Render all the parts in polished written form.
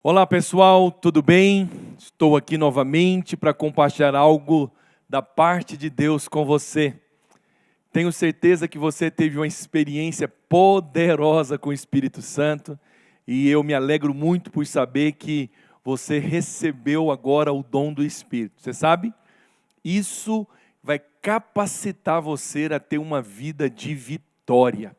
Olá pessoal, tudo bem? Estou aqui novamente para compartilhar algo da parte de Deus com você. Tenho certeza que você teve uma experiência poderosa com o Espírito Santo e eu me alegro muito por saber que você recebeu agora o dom do Espírito. Você sabe? Isso vai capacitar você a ter uma vida de vitória.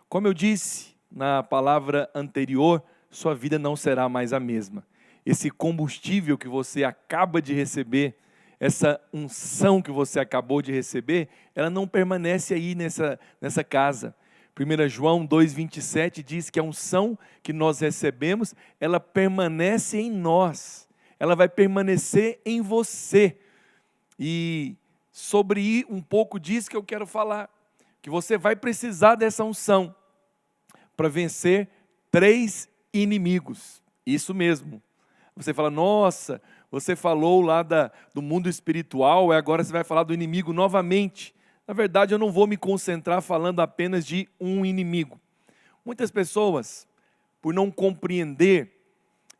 Como eu disse na palavra anterior, sua vida não será mais a mesma. Esse combustível que você acaba de receber, essa unção que você acabou de receber, ela não permanece aí nessa casa. 1 João 2,27 diz que a unção que nós recebemos, ela permanece em nós. Ela vai permanecer em você. E sobre um pouco disso que eu quero falar. Que você vai precisar dessa unção para vencer 3 inimigos. Isso mesmo. Você fala, nossa, você falou lá do mundo espiritual, e agora você vai falar do inimigo novamente. Na verdade, eu não vou me concentrar falando apenas de um inimigo. Muitas pessoas, por não compreender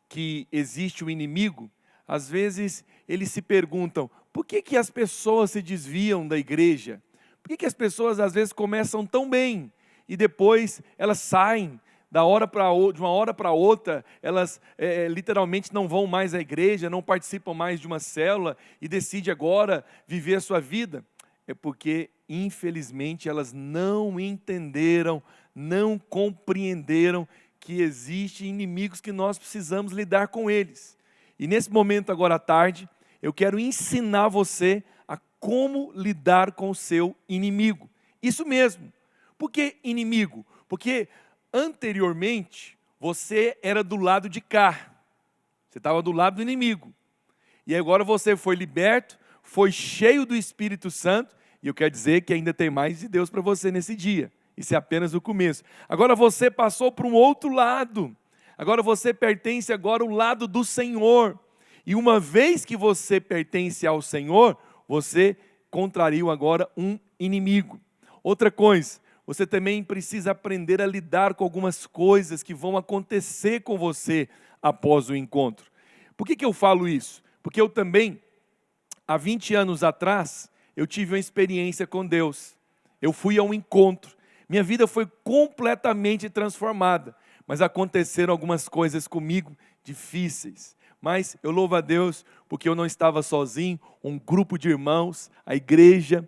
que existe o inimigo, às vezes eles se perguntam, por que as pessoas se desviam da igreja? Por que as pessoas às vezes começam tão bem e depois elas saem de uma hora para outra, elas literalmente não vão mais à igreja, não participam mais de uma célula e decidem agora viver a sua vida? É porque, infelizmente, elas não entenderam, não compreenderam que existem inimigos que nós precisamos lidar com eles. E nesse momento, agora à tarde, eu quero ensinar você a como lidar com o seu inimigo. Isso mesmo. Por que inimigo? Porque anteriormente, você era do lado de cá. Você estava do lado do inimigo. E agora você foi liberto, foi cheio do Espírito Santo, e eu quero dizer que ainda tem mais de Deus para você nesse dia. Isso é apenas o começo. Agora você passou para um outro lado. Agora você pertence agora ao lado do Senhor. E uma vez que você pertence ao Senhor, você contrariou agora um inimigo. Outra coisa, você também precisa aprender a lidar com algumas coisas que vão acontecer com você após o encontro. Por que eu falo isso? Porque eu também, há 20 anos atrás, eu tive uma experiência com Deus. Eu fui a um encontro. Minha vida foi completamente transformada. Mas aconteceram algumas coisas comigo difíceis. Mas eu louvo a Deus porque eu não estava sozinho, um grupo de irmãos, a igreja,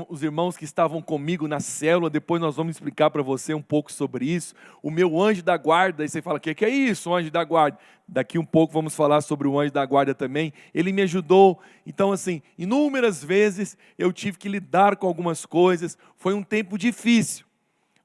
os irmãos que estavam comigo na célula, depois nós vamos explicar para você um pouco sobre isso. O meu anjo da guarda, e você fala, o que é isso, anjo da guarda? Daqui um pouco vamos falar sobre o anjo da guarda também. Ele me ajudou. Então assim, inúmeras vezes eu tive que lidar com algumas coisas. Foi um tempo difícil,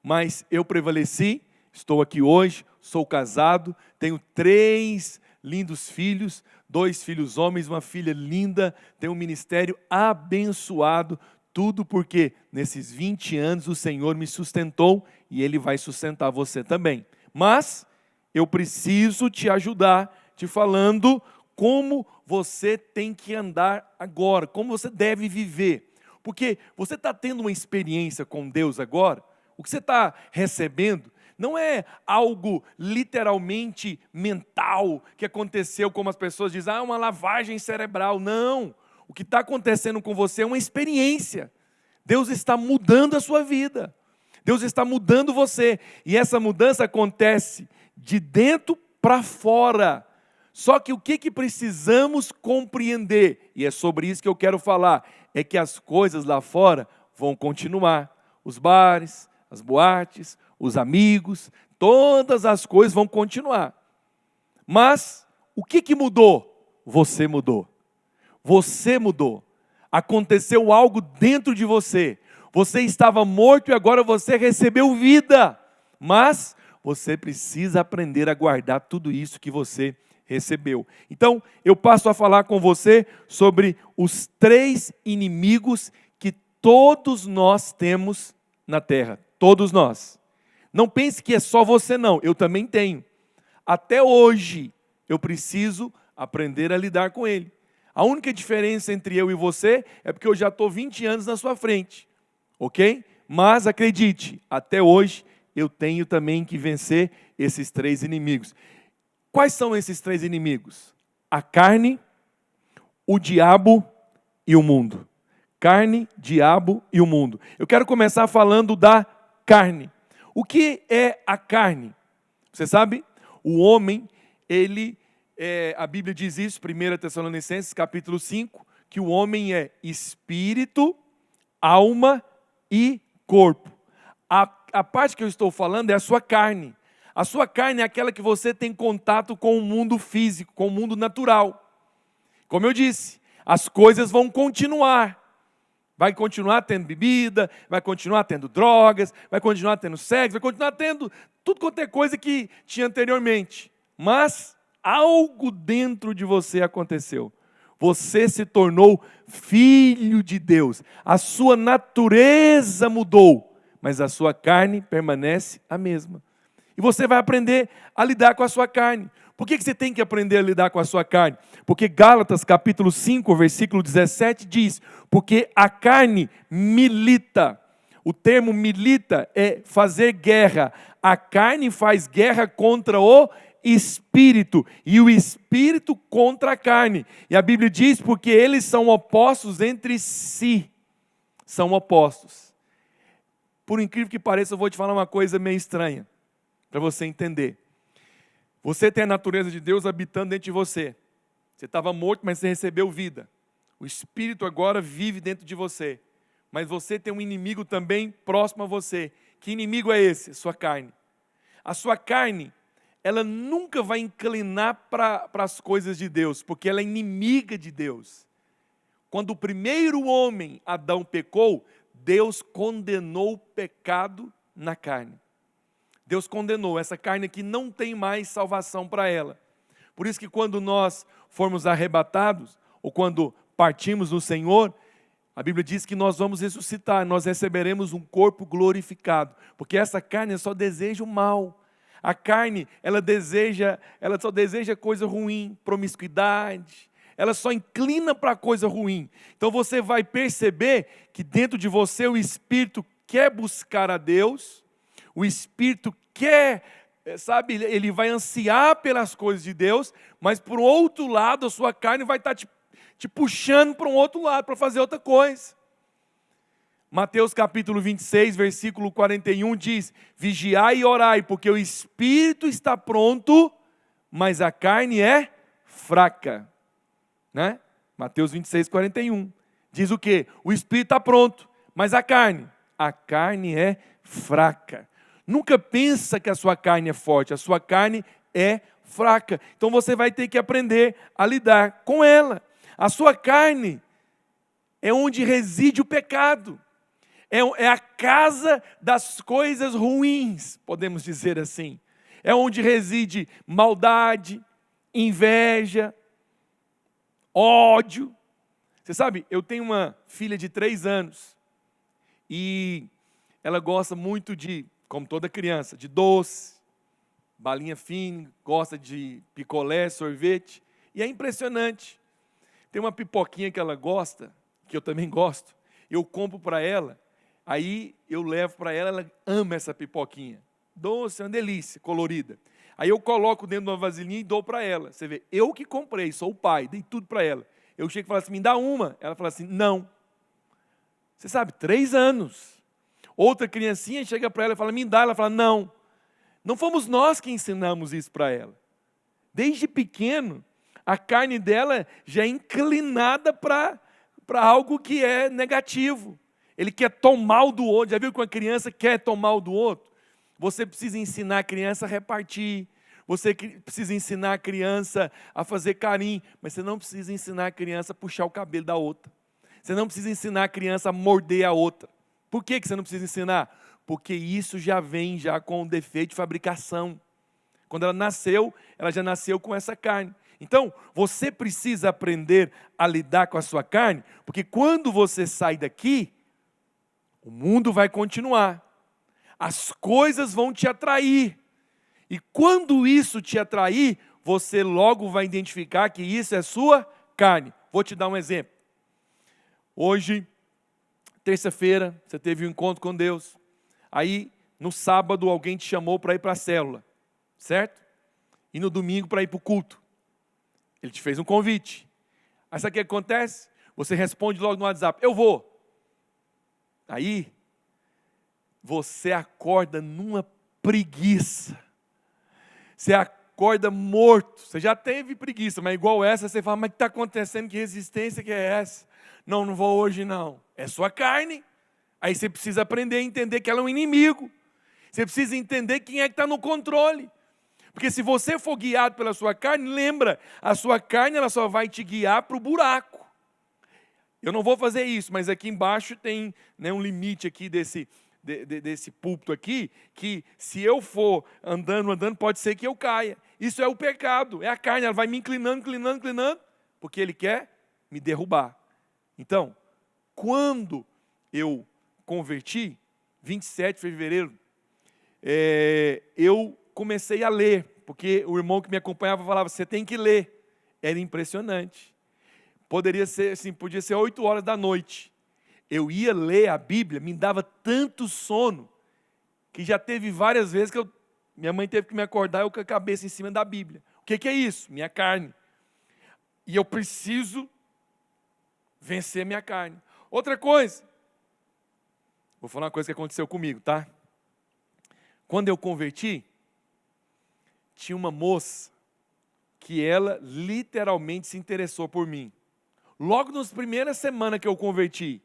mas eu prevaleci. Estou aqui hoje, sou casado, tenho 3 lindos filhos, 2 filhos homens, uma filha linda, tenho um ministério abençoado, tudo porque nesses 20 anos o Senhor me sustentou e Ele vai sustentar você também. Mas eu preciso te ajudar, te falando como você tem que andar agora, como você deve viver. Porque você está tendo uma experiência com Deus agora, o que você está recebendo, não é algo literalmente mental que aconteceu, como as pessoas dizem, uma lavagem cerebral. Não, o que está acontecendo com você é uma experiência. Deus está mudando a sua vida. Deus está mudando você. E essa mudança acontece de dentro para fora. Só que o que precisamos compreender, e é sobre isso que eu quero falar, é que as coisas lá fora vão continuar. Os bares, as boates, os amigos, todas as coisas vão continuar. Mas o que mudou? Você mudou. Você mudou. Aconteceu algo dentro de você. Você estava morto e agora você recebeu vida. Mas você precisa aprender a guardar tudo isso que você recebeu. Então, eu passo a falar com você sobre os 3 inimigos que todos nós temos na terra. Todos nós. Não pense que é só você não, eu também tenho. Até hoje, eu preciso aprender a lidar com ele. A única diferença entre eu e você é porque eu já estou 20 anos na sua frente, ok? Mas acredite, até hoje eu tenho também que vencer esses 3 inimigos. Quais são esses três inimigos? A carne, o diabo e o mundo. Carne, diabo e o mundo. Eu quero começar falando da carne. O que é a carne? Você sabe? O homem, a Bíblia diz isso, 1 Tessalonicenses capítulo 5, que o homem é espírito, alma e corpo. A parte que eu estou falando é a sua carne. A sua carne é aquela que você tem contato com o mundo físico, com o mundo natural. Como eu disse, as coisas vão continuar. Vai continuar tendo bebida, vai continuar tendo drogas, vai continuar tendo sexo, vai continuar tendo tudo quanto é coisa que tinha anteriormente. Mas algo dentro de você aconteceu. Você se tornou filho de Deus. A sua natureza mudou, mas a sua carne permanece a mesma. E você vai aprender a lidar com a sua carne. Por que você tem que aprender a lidar com a sua carne? Porque Gálatas capítulo 5, versículo 17 diz, porque a carne milita. O termo milita é fazer guerra. A carne faz guerra contra o espírito e o espírito contra a carne. E a Bíblia diz porque eles são opostos entre si. São opostos. Por incrível que pareça, eu vou te falar uma coisa meio estranha, para você entender. Você tem a natureza de Deus habitando dentro de você. Você estava morto, mas você recebeu vida. O Espírito agora vive dentro de você. Mas você tem um inimigo também próximo a você. Que inimigo é esse? Sua carne. A sua carne, ela nunca vai inclinar para as coisas de Deus, porque ela é inimiga de Deus. Quando o primeiro homem, Adão, pecou, Deus condenou o pecado na carne. Deus condenou, essa carne aqui não tem mais salvação para ela. Por isso que quando nós formos arrebatados, ou quando partimos no Senhor, a Bíblia diz que nós vamos ressuscitar, nós receberemos um corpo glorificado, porque essa carne só deseja o mal. A carne, ela só deseja coisa ruim, promiscuidade, ela só inclina para coisa ruim. Então você vai perceber que dentro de você o Espírito quer buscar a Deus, o Espírito quer, ele vai ansiar pelas coisas de Deus, mas por outro lado a sua carne vai estar te puxando para um outro lado, para fazer outra coisa. Mateus capítulo 26, versículo 41 diz, vigiai e orai, porque o Espírito está pronto, mas a carne é fraca. Né? Mateus 26, 41. Diz o quê? O Espírito está pronto, mas a carne é fraca. Nunca pensa que a sua carne é forte, a sua carne é fraca. Então você vai ter que aprender a lidar com ela. A sua carne é onde reside o pecado. É a casa das coisas ruins, podemos dizer assim. É onde reside maldade, inveja, ódio. Você sabe, eu tenho uma filha de 3 anos e ela gosta muito de, como toda criança, de doce, balinha fina, gosta de picolé, sorvete. E é impressionante. Tem uma pipoquinha que ela gosta, que eu também gosto, eu compro para ela, aí eu levo para ela, ela ama essa pipoquinha. Doce, é uma delícia, colorida. Aí eu coloco dentro de uma vasilhinha e dou para ela. Você vê, eu que comprei, sou o pai, dei tudo para ela. Eu chego e falo assim, me dá uma. Ela fala assim, não. Você sabe, 3 anos. Outra criancinha chega para ela e fala, me dá. Ela fala, não. Não fomos nós que ensinamos isso para ela. Desde pequeno, a carne dela já é inclinada para algo que é negativo. Ele quer tomar o do outro. Já viu que uma criança quer tomar o do outro? Você precisa ensinar a criança a repartir. Você precisa ensinar a criança a fazer carinho. Mas você não precisa ensinar a criança a puxar o cabelo da outra. Você não precisa ensinar a criança a morder a outra. Por que você não precisa ensinar? Porque isso já vem já com um defeito de fabricação. Quando ela nasceu, ela já nasceu com essa carne. Então, você precisa aprender a lidar com a sua carne, porque quando você sai daqui, o mundo vai continuar. As coisas vão te atrair. E quando isso te atrair, você logo vai identificar que isso é sua carne. Vou te dar um exemplo. Hoje, terça-feira, você teve um encontro com Deus. Aí, no sábado, alguém te chamou para ir para a célula. Certo? e no domingo para ir para o culto. Ele te fez um convite. Aí sabe o que acontece? Você responde logo no WhatsApp, eu vou. Aí, você acorda numa preguiça. Você acorda morto. Você já teve preguiça, mas igual essa, você fala, mas o que está acontecendo? Que resistência que é essa? Não, não vou hoje não. É sua carne. Aí você precisa aprender a entender que ela é um inimigo. Você precisa entender quem é que está no controle. Porque se você for guiado pela sua carne, lembra, a sua carne ela só vai te guiar para o buraco. Eu não vou fazer isso, mas aqui embaixo tem, né, um limite aqui desse púlpito aqui, que se eu for andando, pode ser que eu caia. Isso é o pecado, é a carne, ela vai me inclinando, porque ele quer me derrubar. Então, quando eu converti, 27 de fevereiro, eu comecei a ler, porque o irmão que me acompanhava falava, você tem que ler. Era impressionante. Poderia ser, assim, podia ser 8 horas da noite. Eu ia ler a Bíblia, me dava tanto sono, que já teve várias vezes que minha mãe teve que me acordar, eu com a cabeça em cima da Bíblia. O que é isso? Minha carne. E eu preciso vencer minha carne. Outra coisa, vou falar uma coisa que aconteceu comigo, tá? Quando eu converti, tinha uma moça que ela literalmente se interessou por mim. Logo nas primeiras semanas que eu converti.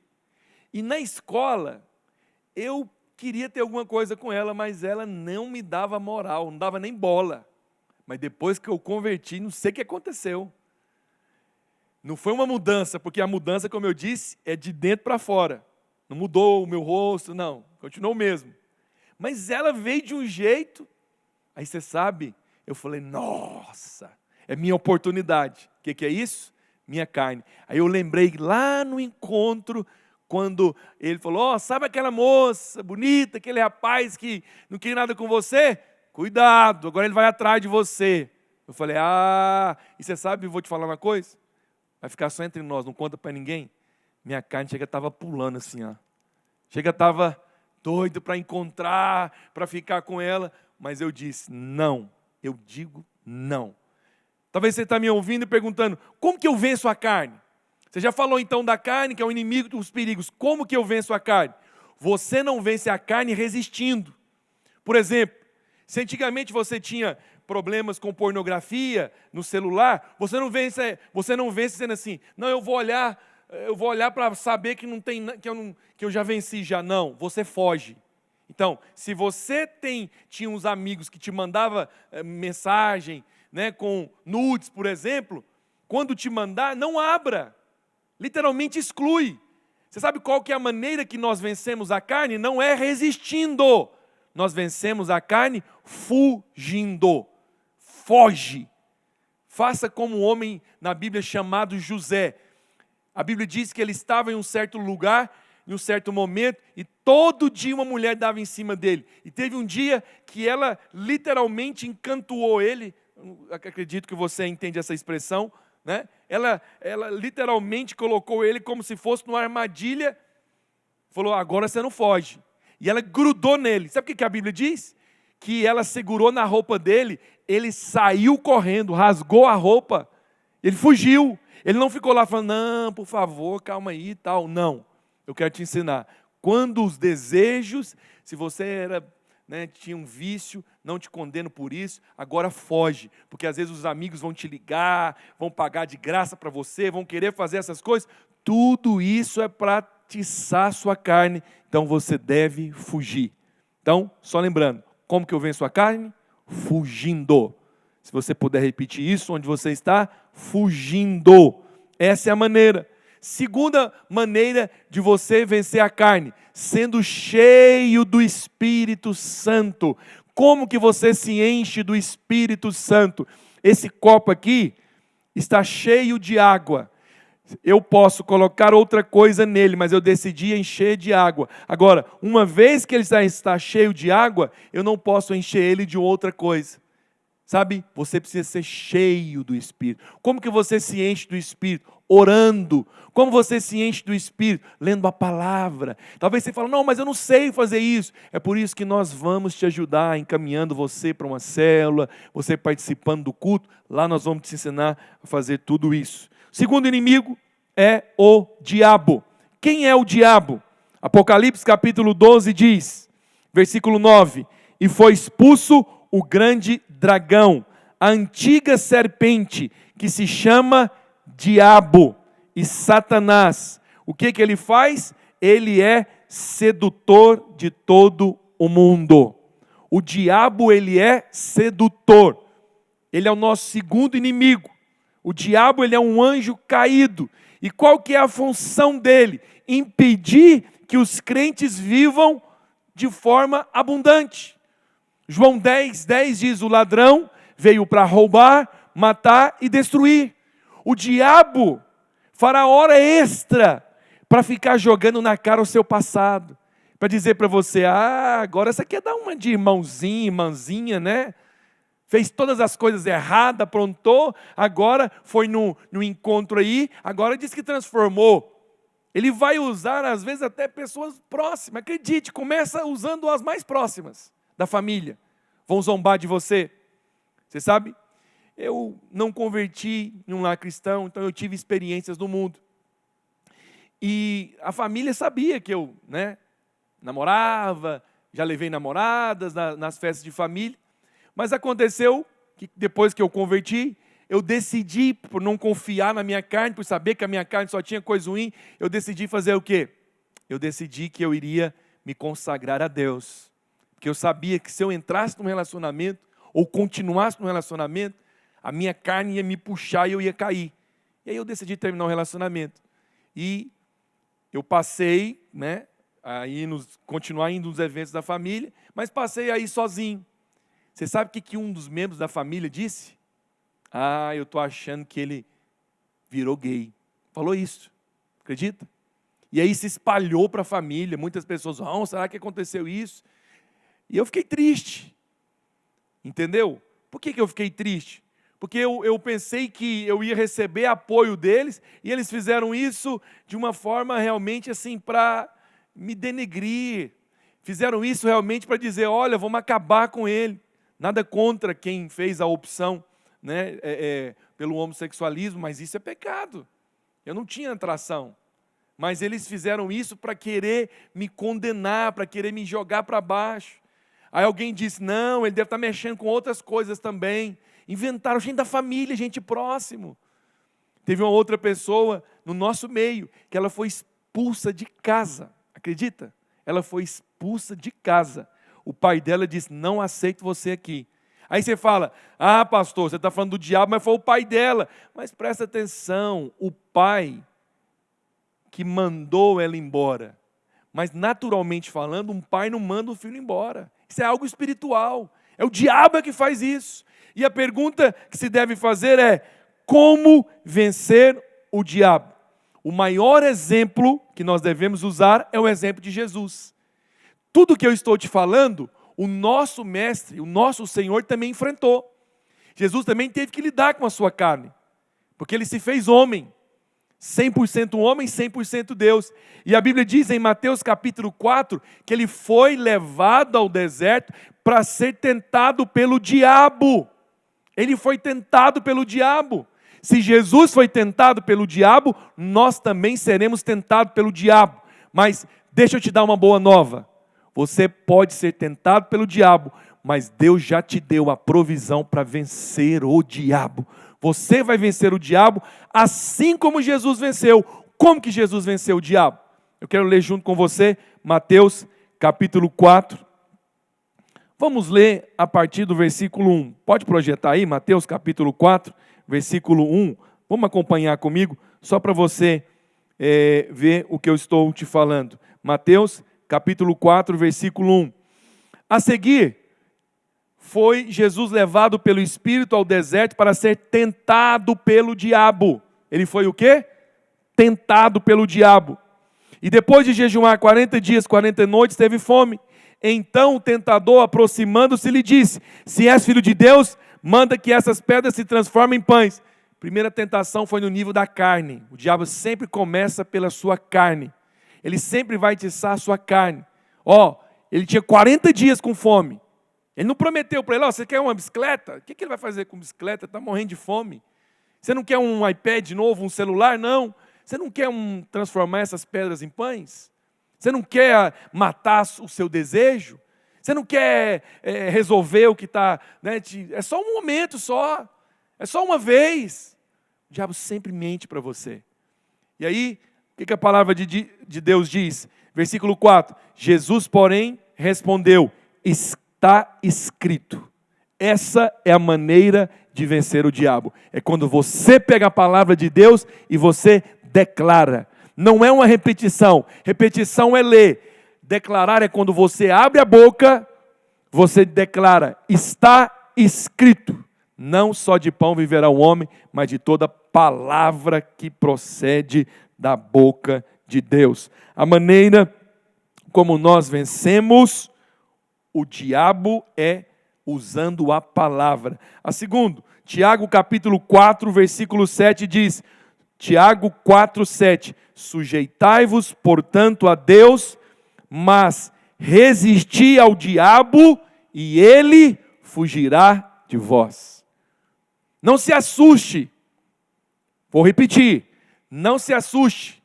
E na escola, eu queria ter alguma coisa com ela, mas ela não me dava moral, não dava nem bola. Mas depois que eu converti, não sei o que aconteceu. Não foi uma mudança, porque a mudança, como eu disse, é de dentro para fora. Não mudou o meu rosto, não. Continuou o mesmo. Mas ela veio de um jeito. Aí você sabe, eu falei, nossa, é minha oportunidade. O que é isso? Minha carne. Aí eu lembrei lá no encontro, quando ele falou, sabe aquela moça bonita, aquele rapaz que não queria nada com você? Cuidado, agora ele vai atrás de você. Eu falei, e você sabe, eu vou te falar uma coisa? Vai ficar só entre nós, não conta para ninguém. Minha carne chega, estava pulando assim, ó. Chega, estava doido para encontrar, para ficar com ela, mas eu disse, não, eu digo não. Talvez você está me ouvindo e perguntando, como que eu venço a carne? Você já falou então da carne, que é o inimigo dos perigos. Como que eu venço a carne? Você não vence a carne resistindo. Por exemplo, se antigamente você tinha problemas com pornografia no celular, você não vence sendo assim, não, eu vou olhar para saber que não tem, que eu já venci já. Não, você foge. Então, se você tinha uns amigos que te mandavam mensagem, né, com nudes, por exemplo, quando te mandar, não abra. Literalmente exclui. Você sabe qual que é a maneira que nós vencemos a carne? Não é resistindo. Nós vencemos a carne fugindo. Foge. Faça como um homem na Bíblia chamado José. A Bíblia diz que ele estava em um certo lugar, em um certo momento, e todo dia uma mulher dava em cima dele. E teve um dia que ela literalmente encantuou ele. Acredito que você entende essa expressão, né? Ela literalmente colocou ele como se fosse numa armadilha. Falou, agora você não foge. E ela grudou nele. Sabe o que a Bíblia diz? Que ela segurou na roupa dele, ele saiu correndo, rasgou a roupa, ele fugiu. Ele não ficou lá falando, não, por favor, calma aí e tal. Não, eu quero te ensinar. Quando os desejos, se você tinha um vício, não te condeno por isso, agora foge. Porque às vezes os amigos vão te ligar, vão pagar de graça para você, vão querer fazer essas coisas. Tudo isso é para atiçar a sua carne, então você deve fugir. Então, só lembrando, como que eu venço a carne? Fugindo. Se você puder repetir isso, onde você está? Fugindo. Essa é a maneira. Segunda maneira de você vencer a carne, sendo cheio do Espírito Santo. Como que você se enche do Espírito Santo? Esse copo aqui está cheio de água. Eu posso colocar outra coisa nele, mas eu decidi encher de água. Agora, uma vez que ele está cheio de água, eu não posso encher ele de outra coisa. Sabe, você precisa ser cheio do Espírito. Como que você se enche do Espírito? Orando. Como você se enche do Espírito? Lendo a palavra. Talvez você fale, não, mas eu não sei fazer isso. É por isso que nós vamos te ajudar, encaminhando você para uma célula, você participando do culto. Lá nós vamos te ensinar a fazer tudo isso. O segundo inimigo é o diabo. Quem é o diabo? Apocalipse capítulo 12 diz, versículo 9, e foi expulso o grande dragão, a antiga serpente, que se chama Diabo e Satanás. O que ele faz? Ele é sedutor de todo o mundo. O diabo, ele é sedutor. Ele é o nosso segundo inimigo. O diabo, ele é um anjo caído. E qual que é a função dele? Impedir que os crentes vivam de forma abundante. João 10:10 diz, o ladrão veio para roubar, matar e destruir. O diabo fará hora extra para ficar jogando na cara o seu passado. Para dizer para você, agora você quer dar uma de irmãozinha, né? Fez todas as coisas erradas, aprontou, agora foi no encontro aí, agora diz que transformou. Ele vai usar, às vezes, até pessoas próximas. Acredite, começa usando as mais próximas da família. Vão zombar de você. Você sabe? Eu não converti em um lar cristão, então eu tive experiências no mundo. E a família sabia que eu, namorava, já levei namoradas nas festas de família. Mas aconteceu que depois que eu converti, eu decidi, por não confiar na minha carne, por saber que a minha carne só tinha coisa ruim, eu decidi fazer o quê? Eu decidi que eu iria me consagrar a Deus. Porque eu sabia que se eu entrasse num relacionamento, ou continuasse num relacionamento, a minha carne ia me puxar e eu ia cair. E aí eu decidi terminar o relacionamento. E eu passei, continuar indo nos eventos da família, mas passei aí sozinho. Você sabe o que um dos membros da família disse? Eu estou achando que ele virou gay. Falou isso, acredita? E aí se espalhou para a família, muitas pessoas, será que aconteceu isso? E eu fiquei triste, entendeu? Por que eu fiquei triste? Porque eu pensei que eu ia receber apoio deles, e eles fizeram isso de uma forma realmente assim, para me denegrir. Fizeram isso realmente para dizer, olha, vamos acabar com ele. Nada contra quem fez a opção pelo homossexualismo, mas isso é pecado. Eu não tinha atração. Mas eles fizeram isso para querer me condenar, para querer me jogar para baixo. Aí alguém disse, não, ele deve estar mexendo com outras coisas também. Inventaram gente da família, gente próximo. Teve uma outra pessoa no nosso meio, que ela foi expulsa de casa. Acredita? Ela foi expulsa de casa. O pai dela disse, não aceito você aqui. Aí você fala, pastor, você está falando do diabo, mas foi o pai dela. Mas presta atenção, o pai que mandou ela embora. Mas naturalmente falando, um pai não manda o filho embora. Isso é algo espiritual. É o diabo que faz isso. E a pergunta que se deve fazer é, como vencer o diabo? O maior exemplo que nós devemos usar é o exemplo de Jesus. Tudo que eu estou te falando, o nosso mestre, o nosso Senhor também enfrentou. Jesus também teve que lidar com a sua carne, porque ele se fez homem, 100% homem, 100% Deus. E a Bíblia diz em Mateus capítulo 4, que ele foi levado ao deserto para ser tentado pelo diabo. Ele foi tentado pelo diabo. Se Jesus foi tentado pelo diabo, nós também seremos tentados pelo diabo. Mas deixa eu te dar uma boa nova. Você pode ser tentado pelo diabo, mas Deus já te deu a provisão para vencer o diabo. Você vai vencer o diabo assim como Jesus venceu. Como que Jesus venceu o diabo? Eu quero ler junto com você Mateus capítulo 4. Vamos ler a partir do versículo 1. Pode projetar aí, Mateus capítulo 4, versículo 1. Vamos acompanhar comigo, só para você ver o que eu estou te falando. Mateus capítulo 4, versículo 1. A seguir, foi Jesus levado pelo Espírito ao deserto para ser tentado pelo diabo. Ele foi o quê? Tentado pelo diabo. E depois de jejuar 40 dias, 40 noites, teve fome. Então o tentador, aproximando-se, lhe disse, se és filho de Deus, manda que essas pedras se transformem em pães. Primeira tentação foi no nível da carne. O diabo sempre começa pela sua carne. Ele sempre vai atiçar a sua carne. Ele tinha 40 dias com fome. Ele não prometeu para ele, você quer uma bicicleta? O que ele vai fazer com bicicleta? Está morrendo de fome. Você não quer um iPad novo, um celular? Não. Você não quer transformar essas pedras em pães? Você não quer matar o seu desejo? Você não quer resolver o que está... É só um momento só. É só uma vez. O diabo sempre mente para você. E aí, o que a palavra de Deus diz? Versículo 4. Jesus, porém, respondeu, está escrito. Essa é a maneira de vencer o diabo. É quando você pega a palavra de Deus e você declara. Não é uma repetição. Repetição é ler. Declarar é quando você abre a boca, você declara, está escrito. Não só de pão viverá o homem, mas de toda palavra que procede da boca de Deus. A maneira como nós vencemos o diabo é usando a palavra. A segundo, Tiago capítulo 4, versículo 7 diz, Tiago 4, 7, sujeitai-vos, portanto, a Deus, mas resisti ao diabo e ele fugirá de vós. Não se assuste. Vou repetir. Não se assuste.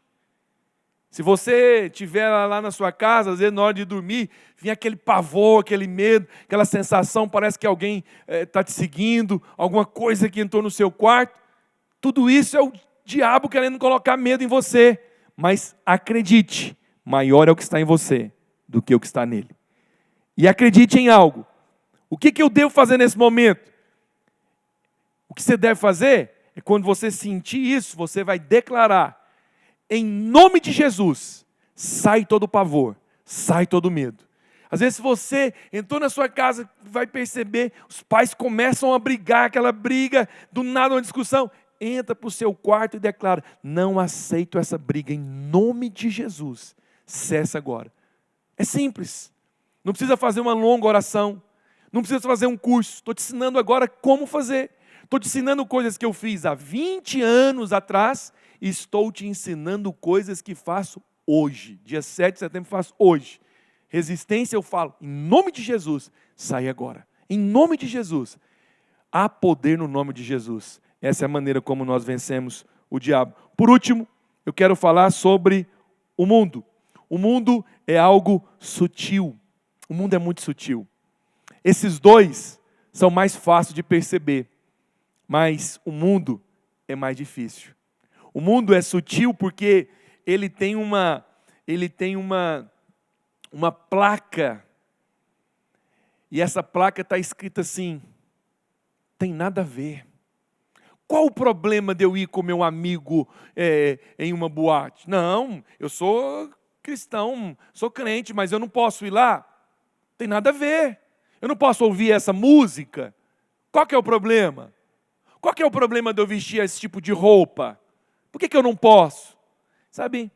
Se você estiver lá na sua casa, às vezes na hora de dormir, vem aquele pavor, aquele medo, aquela sensação, parece que alguém está te seguindo, alguma coisa que entrou no seu quarto. Tudo isso é o diabo querendo colocar medo em você. Mas acredite, maior é o que está em você do que o que está nele. E acredite em algo. O que eu devo fazer nesse momento? O que você deve fazer é quando você sentir isso, você vai declarar, em nome de Jesus, sai todo o pavor, sai todo o medo. Às vezes, se você entrou na sua casa, vai perceber, os pais começam a brigar, aquela briga, do nada uma discussão. Entra para o seu quarto e declara, não aceito essa briga, em nome de Jesus. Cessa agora. É simples. Não precisa fazer uma longa oração. Não precisa fazer um curso. Estou te ensinando agora como fazer. Estou te ensinando coisas que eu fiz há 20 anos atrás e estou te ensinando coisas que faço hoje. Dia 7 de setembro faço hoje. Resistência eu falo, em nome de Jesus, sai agora. Em nome de Jesus. Há poder no nome de Jesus. Essa é a maneira como nós vencemos o diabo. Por último, eu quero falar sobre o mundo. O mundo é algo sutil. O mundo é muito sutil. Esses dois são mais fáceis de perceber. Mas o mundo é mais difícil. O mundo é sutil porque ele tem uma placa. E essa placa está escrita assim, tem nada a ver. Qual o problema de eu ir com meu amigo em uma boate? Não, eu sou cristão, sou crente, mas eu não posso ir lá? Tem nada a ver. Eu não posso ouvir essa música? Qual que é o problema? Qual que é o problema de eu vestir esse tipo de roupa? Por que eu não posso? Sabe,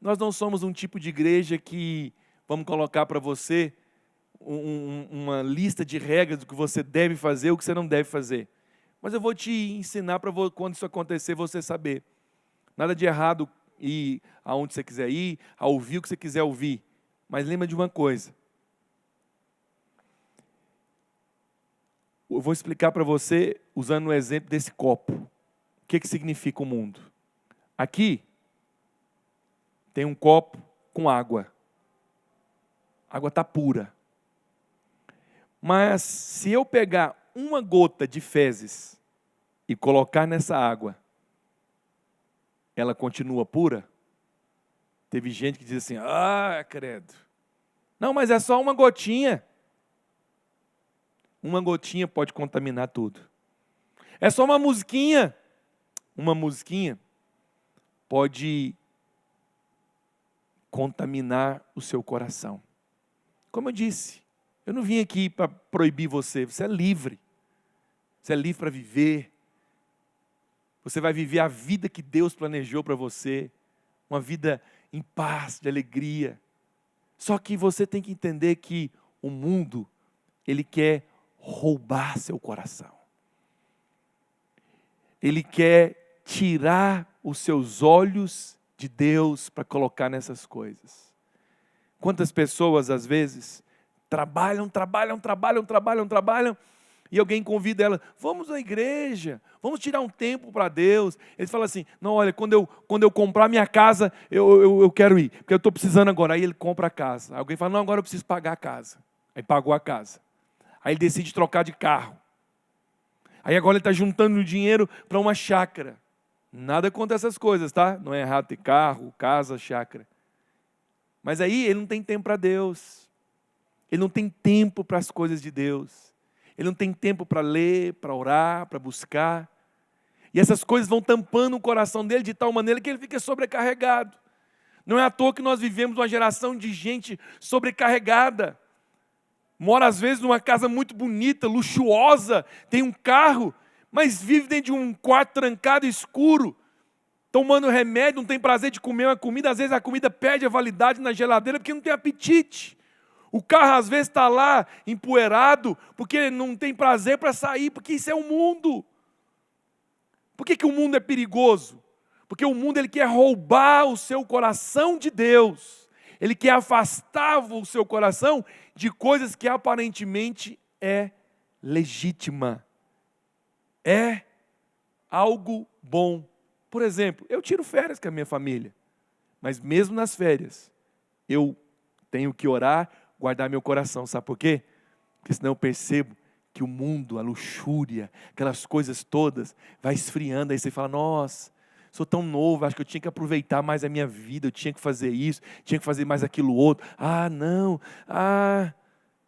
nós não somos um tipo de igreja que vamos colocar para você uma lista de regras do que você deve fazer e o que você não deve fazer. Mas eu vou te ensinar para quando isso acontecer, você saber. Nada de errado ir aonde você quiser ir, a ouvir o que você quiser ouvir. Mas lembra de uma coisa. Eu vou explicar para você usando o exemplo desse copo. O que significa o mundo? Aqui tem um copo com água. A água está pura. Mas se eu pegar uma gota de fezes e colocar nessa água, ela continua pura? Teve gente que diz assim, credo. Não, mas é só uma gotinha. Uma gotinha pode contaminar tudo. É só uma musiquinha. Uma musiquinha pode contaminar o seu coração. Como eu disse, eu não vim aqui para proibir você. Você é livre. Você é livre para viver. Você vai viver a vida que Deus planejou para você. Uma vida em paz, de alegria. Só que você tem que entender que o mundo, ele quer roubar seu coração. ele quer tirar os seus olhos de Deus para colocar nessas coisas. Quantas pessoas às vezes trabalham, e alguém convida ela, vamos à igreja, vamos tirar um tempo para Deus. Eles falam assim, não, olha, quando eu comprar minha casa, eu quero ir, porque eu estou precisando agora. Aí ele compra a casa. Aí alguém fala, não, agora eu preciso pagar a casa. Aí pagou a casa. Aí ele decide trocar de carro. Aí agora ele está juntando dinheiro para uma chácara. Nada contra essas coisas, tá? Não é errado ter carro, casa, chácara. Mas aí ele não tem tempo para Deus. Ele não tem tempo para as coisas de Deus. Ele não tem tempo para ler, para orar, para buscar. E essas coisas vão tampando o coração dele de tal maneira que ele fica sobrecarregado. Não é à toa que nós vivemos uma geração de gente sobrecarregada. Mora às vezes numa casa muito bonita, luxuosa, tem um carro, mas vive dentro de um quarto trancado, escuro, tomando remédio, não tem prazer de comer uma comida. Às vezes a comida perde a validade na geladeira porque não tem apetite. O carro às vezes está lá empoeirado porque não tem prazer para sair, porque isso é o mundo. Por que o mundo é perigoso? Porque o mundo ele quer roubar o seu coração de Deus. Ele quer afastar o seu coração de coisas que aparentemente é legítima. É algo bom. Por exemplo, eu tiro férias com a minha família. Mas mesmo nas férias, eu tenho que orar, guardar meu coração. Sabe por quê? Porque senão eu percebo que o mundo, a luxúria, aquelas coisas todas, vai esfriando. Aí você fala, nossa, sou tão novo, acho que eu tinha que aproveitar mais a minha vida, eu tinha que fazer isso, tinha que fazer mais aquilo outro.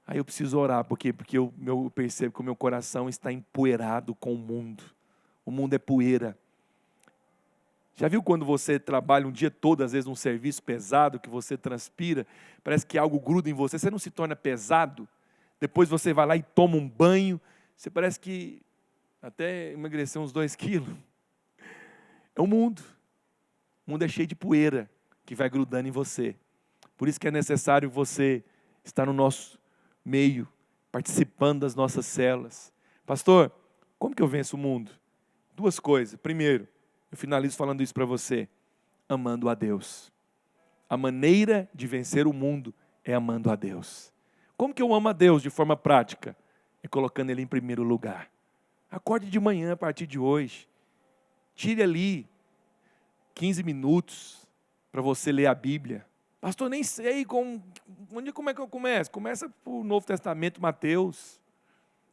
Aí eu preciso orar. Por quê? Porque eu percebo que o meu coração está empoeirado com o mundo. O mundo é poeira. Já viu quando você trabalha um dia todo, às vezes num serviço pesado, que você transpira, parece que algo gruda em você, você não se torna pesado? Depois você vai lá e toma um banho, você parece que até emagreceu uns 2 quilos. É o mundo. O mundo é cheio de poeira que vai grudando em você. Por isso que é necessário você estar no nosso meio, participando das nossas células. Pastor, como que eu venço o mundo? 2 coisas. Primeiro, eu finalizo falando isso para você, amando a Deus. A maneira de vencer o mundo é amando a Deus. Como que eu amo a Deus de forma prática? É colocando Ele em primeiro lugar. Acorde de manhã a partir de hoje. Tire ali 15 minutos para você ler a Bíblia. Pastor, nem sei como é que eu começo. Começa por Novo Testamento, Mateus.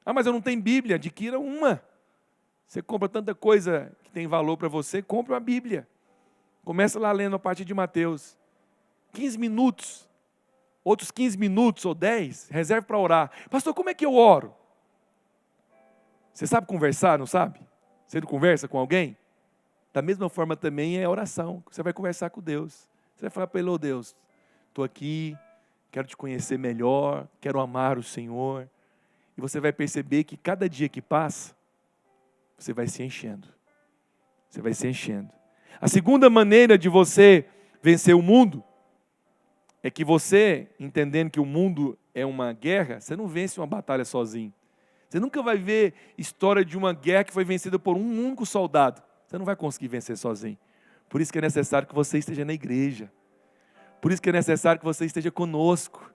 Mas eu não tenho Bíblia, adquira uma. Você compra tanta coisa que tem valor para você, compra uma Bíblia. Começa lá lendo a partir de Mateus. 15 minutos. Outros 15 minutos ou 10, reserve para orar. Pastor, como é que eu oro? Você sabe conversar, não sabe? Você não conversa com alguém? Da mesma forma também é a oração. Você vai conversar com Deus. Você vai falar para Ele, Deus, estou aqui, quero te conhecer melhor, quero amar o Senhor. E você vai perceber que cada dia que passa, você vai se enchendo. Você vai se enchendo. A segunda maneira de você vencer o mundo é que você, entendendo que o mundo é uma guerra, você não vence uma batalha sozinho. Você nunca vai ver história de uma guerra que foi vencida por um único soldado. Você não vai conseguir vencer sozinho. Por isso que é necessário que você esteja na igreja. Por isso que é necessário que você esteja conosco.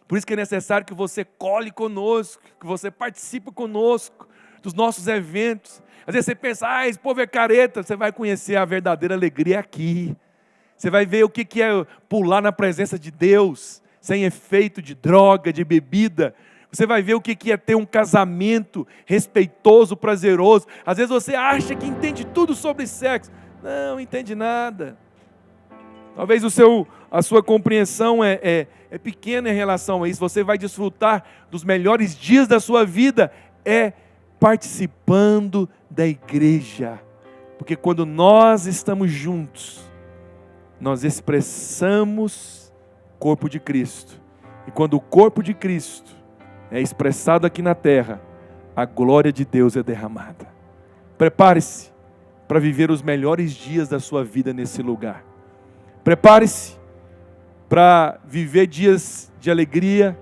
Por isso que é necessário que você cole conosco, que você participe conosco dos nossos eventos. Às vezes você pensa, esse povo é careta. Você vai conhecer a verdadeira alegria aqui. Você vai ver o que é pular na presença de Deus, sem efeito de droga, de bebida. Você vai ver o que é ter um casamento respeitoso, prazeroso. Às vezes você acha que entende tudo sobre sexo. Não entende nada. Talvez a sua compreensão é pequena em relação a isso. Você vai desfrutar dos melhores dias da sua vida participando da igreja. Porque quando nós estamos juntos, nós expressamos o corpo de Cristo. E quando o corpo de Cristo é expressado aqui na terra, a glória de Deus é derramada. Prepare-se para viver os melhores dias da sua vida nesse lugar. Prepare-se para viver dias de alegria.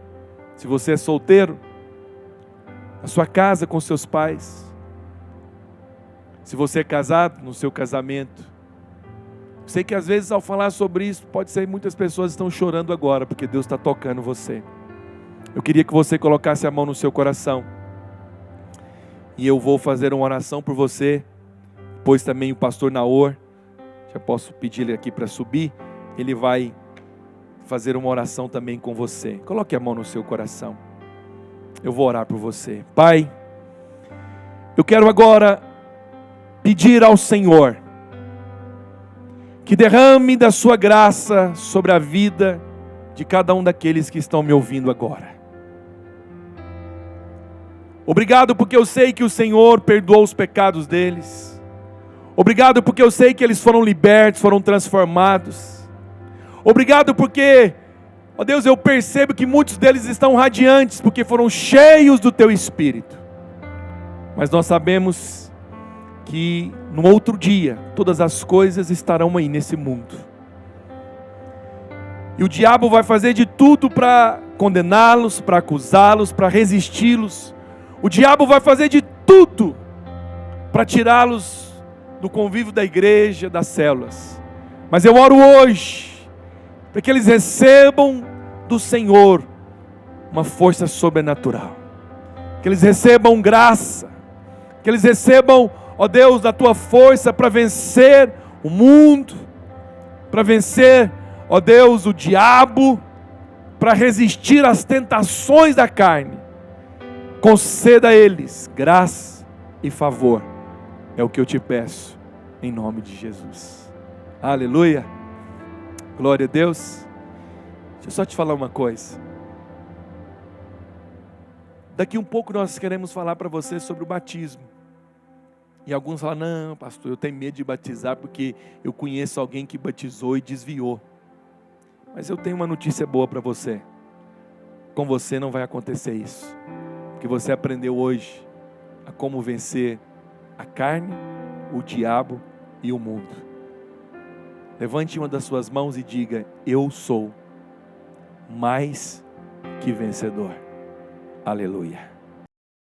Se você é solteiro, na sua casa com seus pais. Se você é casado, no seu casamento. Sei que às vezes ao falar sobre isso, pode ser que muitas pessoas estão chorando agora, porque Deus está tocando você. Eu queria que você colocasse a mão no seu coração. E eu vou fazer uma oração por você. Depois também o pastor Naor, já posso pedir ele aqui para subir. Ele vai fazer uma oração também com você. Coloque a mão no seu coração. Eu vou orar por você. Pai, eu quero agora pedir ao Senhor que derrame da sua graça sobre a vida de cada um daqueles que estão me ouvindo agora. Obrigado porque eu sei que o Senhor perdoou os pecados deles. Obrigado porque eu sei que eles foram libertos, foram transformados. Obrigado porque, ó Deus, eu percebo que muitos deles estão radiantes porque foram cheios do Teu Espírito. Mas nós sabemos que no outro dia, todas as coisas estarão aí nesse mundo. E o diabo vai fazer de tudo para condená-los, para acusá-los, para resisti-los. O diabo vai fazer de tudo para tirá-los do convívio da igreja, das células. Mas eu oro hoje, para que eles recebam do Senhor uma força sobrenatural. Que eles recebam graça. Que eles recebam, ó Deus, da Tua força para vencer o mundo, para vencer, ó Deus, o diabo, para resistir às tentações da carne. Conceda a eles graça e favor. É o que eu te peço, em nome de Jesus. Aleluia. Glória a Deus. Deixa eu só te falar uma coisa. Daqui um pouco nós queremos falar para você sobre o batismo. E alguns falam, não pastor, eu tenho medo de batizar porque eu conheço alguém que batizou e desviou. Mas eu tenho uma notícia boa para você. Com você não vai acontecer isso. Porque você aprendeu hoje a como vencer a carne, o diabo e o mundo. Levante uma das suas mãos e diga, eu sou mais que vencedor. Aleluia.